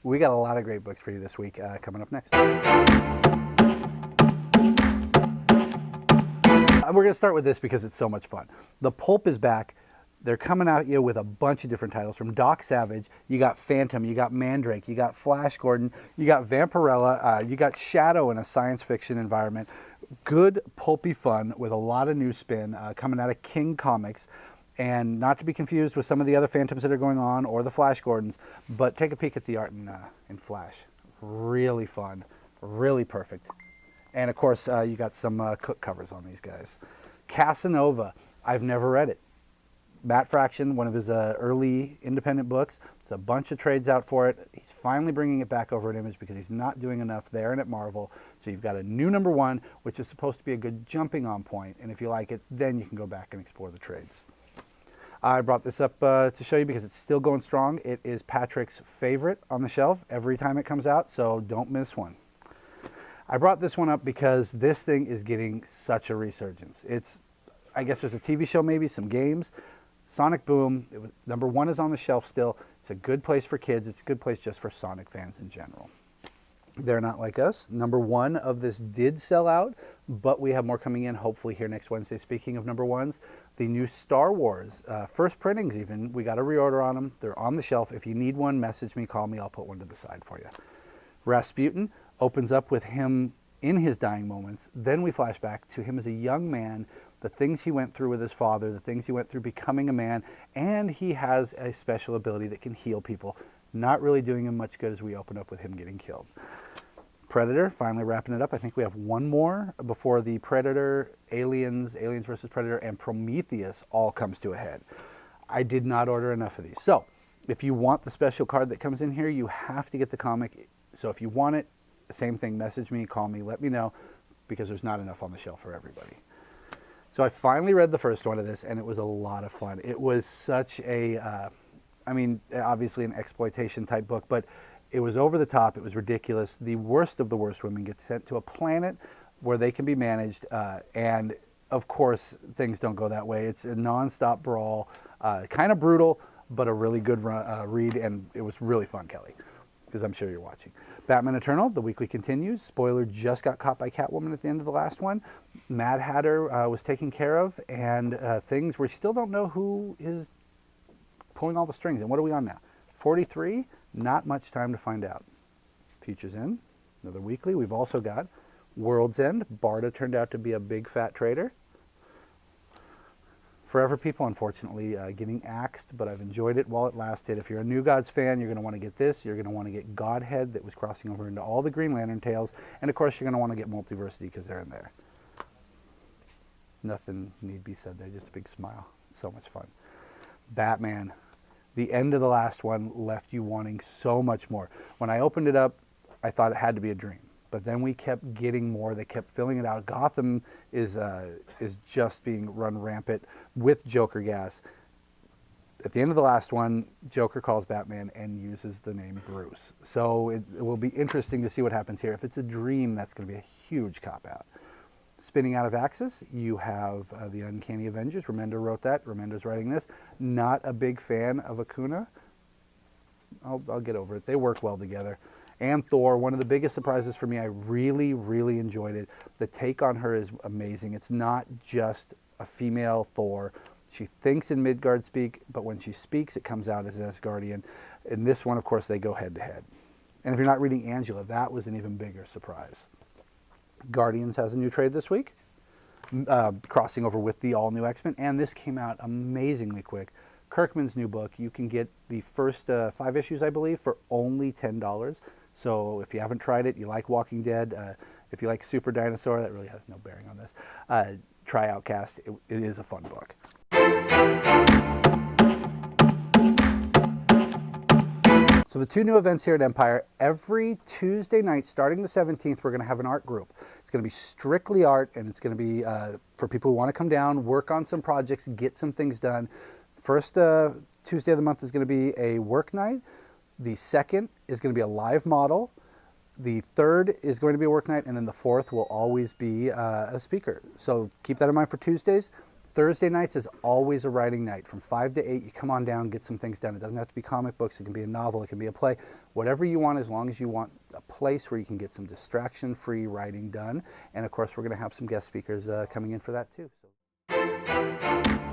We got a lot of great books for you this week coming up next. We're going to start with this because it's so much fun. The Pulp is back. They're coming at you with a bunch of different titles. From Doc Savage, you got Phantom, you got Mandrake, you got Flash Gordon, you got Vampirella, you got Shadow in a science fiction environment. Good pulpy fun with a lot of new spin coming out of King Comics. And not to be confused with some of the other Phantoms that are going on or the Flash Gordons, but take a peek at the art in Flash. Really fun, really perfect. And of course, you got some Cook covers on these guys. Casanova, I've never read it. Matt Fraction, one of his early independent books. There's a bunch of trades out for it. He's finally bringing it back over at Image because he's not doing enough there and at Marvel. So you've got a new #1, which is supposed to be a good jumping on point. And if you like it, then you can go back and explore the trades. I brought this up to show you because it's still going strong. It is Patrick's favorite on the shelf every time it comes out, so don't miss one. I brought this one up because this thing is getting such a resurgence. I guess there's a TV show, maybe some games. Sonic Boom, #1 is on the shelf still. It's a good place for kids. It's a good place just for Sonic fans in general. They're not like us. #1 of this did sell out, but we have more coming in hopefully here next Wednesday. Speaking of #1s, the new Star Wars, first printings even, we got a reorder on them. They're on the shelf. If you need one, message me, call me, I'll put one to the side for you. Rasputin opens up with him in his dying moments. Then we flash back to him as a young man, the things he went through with his father, the things he went through becoming a man, and he has a special ability that can heal people. Not really doing him much good as we open up with him getting killed. Predator, finally wrapping it up. I think we have one more before the Predator, Aliens versus Predator, and Prometheus all comes to a head. I did not order enough of these. So if you want the special card that comes in here, you have to get the comic. So if you want it, same thing, message me, call me, let me know, because there's not enough on the shelf for everybody. So I finally read the first one of this, and it was a lot of fun. It was such a, obviously an exploitation type book, but it was over the top. It was ridiculous. The worst of the worst women get sent to a planet where they can be managed, and of course, things don't go that way. It's a nonstop brawl, kind of brutal, but a really good read, and it was really fun, Kelly, because I'm sure you're watching. Batman Eternal, the weekly continues. Spoiler, just got caught by Catwoman at the end of the last one. Mad Hatter was taken care of, and things we still don't know who is pulling all the strings. And what are we on now? 43? Not much time to find out. Future's End, another weekly. We've also got World's End. Barda turned out to be a big fat trader. Forever People, unfortunately, getting axed, but I've enjoyed it while it lasted. If you're a New Gods fan, you're going to want to get this. You're going to want to get Godhead, that was crossing over into all the Green Lantern tales. And, of course, you're going to want to get Multiversity because they're in there. Nothing need be said there, just a big smile. It's so much fun. Batman. The end of the last one left you wanting so much more. When I opened it up, I thought it had to be a dream. But then we kept getting more. They kept filling it out. Gotham is just being run rampant with Joker gas. At the end of the last one, Joker calls Batman and uses the name Bruce. So it will be interesting to see what happens here. If it's a dream, that's going to be a huge cop-out. Spinning out of Axis, you have the Uncanny Avengers. Remendo wrote that. Remendo's writing this. Not a big fan of Acuna. I'll get over it. They work well together. And Thor, one of the biggest surprises for me. I really, really enjoyed it. The take on her is amazing. It's not just a female Thor. She thinks in Midgard speak, but when she speaks, it comes out as Asgardian. In this one, of course, they go head-to-head. And if you're not reading Angela, that was an even bigger surprise. Guardians has a new trade this week, crossing over with the all-new X-Men, and this came out amazingly quick. Kirkman's new book, you can get the first 5 issues, I believe, for only $10. So if you haven't tried it, you like Walking Dead, if you like Super Dinosaur, that really has no bearing on this, try Outcast. It is a fun book. So the 2 new events here at Empire, every Tuesday night, starting the 17th, we're going to have an art group. It's going to be strictly art, and it's going to be for people who want to come down, work on some projects, get some things done. First Tuesday of the month is going to be a work night. The second is going to be a live model. The third is going to be a work night, and then the fourth will always be a speaker. So keep that in mind for Tuesdays. Thursday nights is always a writing night. From 5 to 8, you come on down, get some things done. It doesn't have to be comic books. It can be a novel. It can be a play. Whatever you want, as long as you want a place where you can get some distraction-free writing done. And, of course, we're going to have some guest speakers coming in for that, too. So.